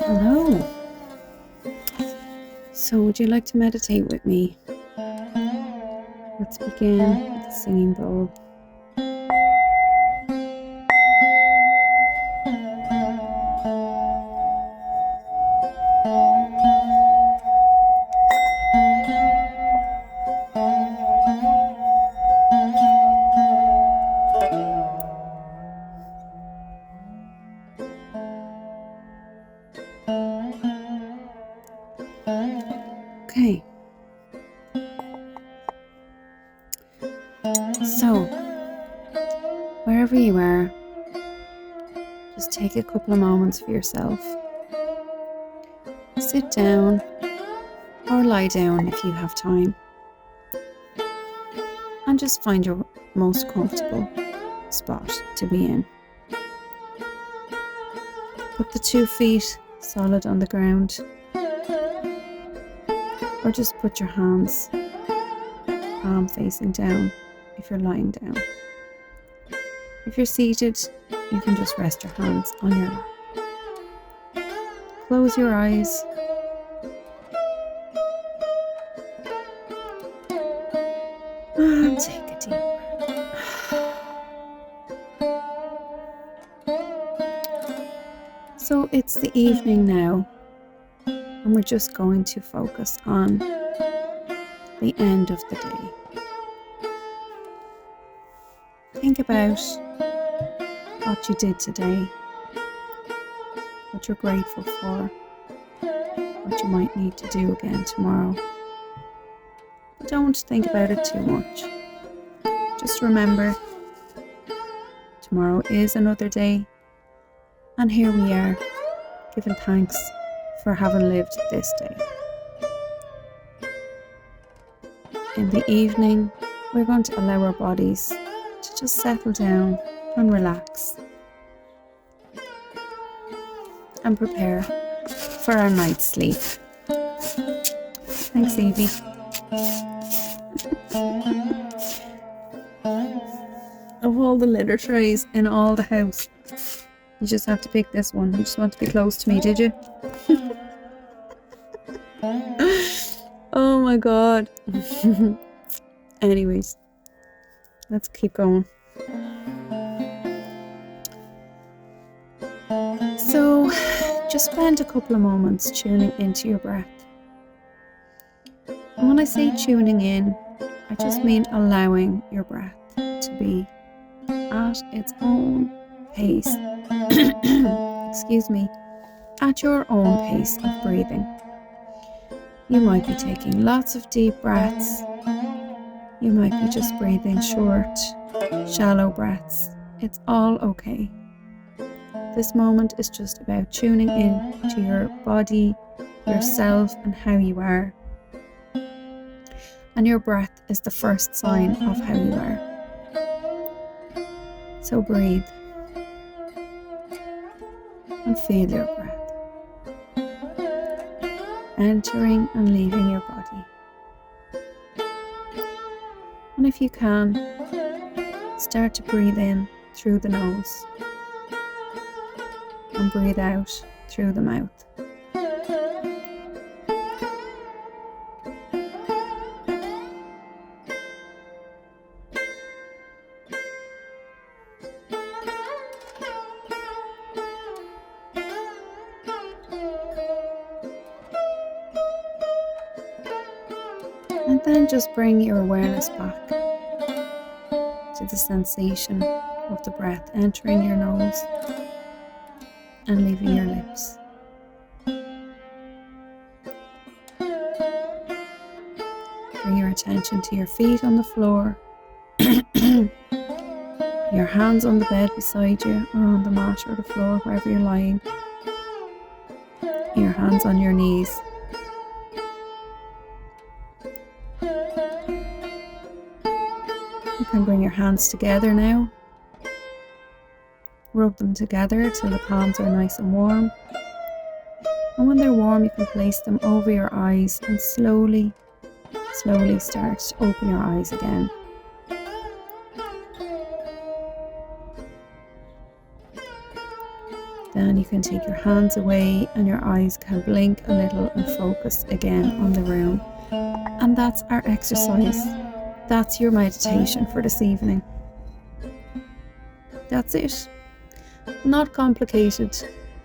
Hello. So would you like to meditate with me? Let's begin with the singing bowl. Okay. So, wherever you are, just take a couple of moments for yourself. Sit down or lie down if you have time. And just find your most comfortable spot to be in. Put the 2 feet solid on the ground. Or just put your hands palm facing down if you're lying down. If you're seated, you can just rest your hands on your lap. Close your eyes. And take a deep breath. So it's the evening now. And we're just going to focus on the end of the day. Think about what you did today, what you're grateful for, what you might need to do again tomorrow. But don't think about it too much. Just remember, tomorrow is another day, and here we are, giving thanks for having lived this day. In the evening, we're going to allow our bodies to just settle down and relax and prepare for our night's sleep. Thanks, Evie. Of all the litter trays in all the house, you just have to pick this one. You just want to be close to me, did you? Oh my god. Anyways, let's keep going. So, just spend a couple of moments tuning into your breath. And when I say tuning in, I just mean allowing your breath to be at its own pace. Excuse me. At your own pace of breathing. You might be taking lots of deep breaths. You might be just breathing short, shallow breaths. It's all okay. This moment is just about tuning in to your body, yourself, and how you are. And your breath is the first sign of how you are. So breathe and feel your breath entering and leaving your body. And if you can, start to breathe in through the nose and breathe out through the mouth. And then just bring your awareness back to the sensation of the breath entering your nose and leaving your lips. Bring your attention to your feet on the floor, your hands on the bed beside you or on the mat or the floor, wherever you're lying. Your hands on your knees. You can bring your hands together now. Rub them together till the palms are nice and warm. And when they're warm, you can place them over your eyes and slowly start to open your eyes again. Then you can take your hands away and your eyes can blink a little and focus again on the room. And that's our exercise. That's your meditation for this evening. That's it. Not complicated,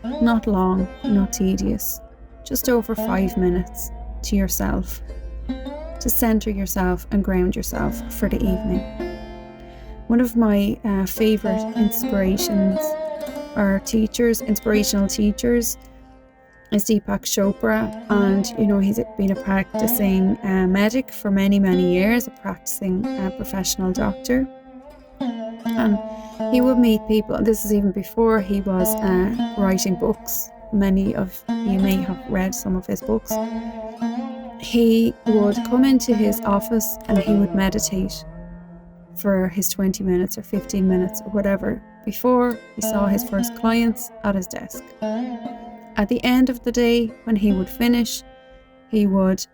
not long, not tedious. Just over 5 minutes to yourself, to center yourself and ground yourself for the evening. One of my favorite inspirational teachers is Deepak Chopra, and he's been a practicing medic for many years, a practicing professional doctor, and he would meet people. This is even before he was writing books. Many of you may have read some of his books. He would come into his office and he would meditate for his 20 minutes or 15 minutes or whatever before he saw his first clients at his desk. At the end of the day, when he would finish, he would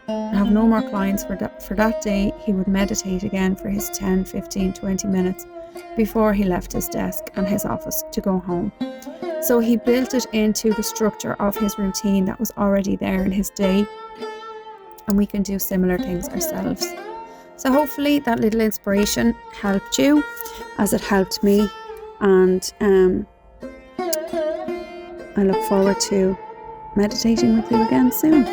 have no more clients for that day. He would meditate again for his 10, 15, 20 minutes before he left his desk and his office to go home. So he built it into the structure of his routine that was already there in his day, and we can do similar things ourselves. So hopefully that little inspiration helped you as it helped me, and I look forward to meditating with you again soon.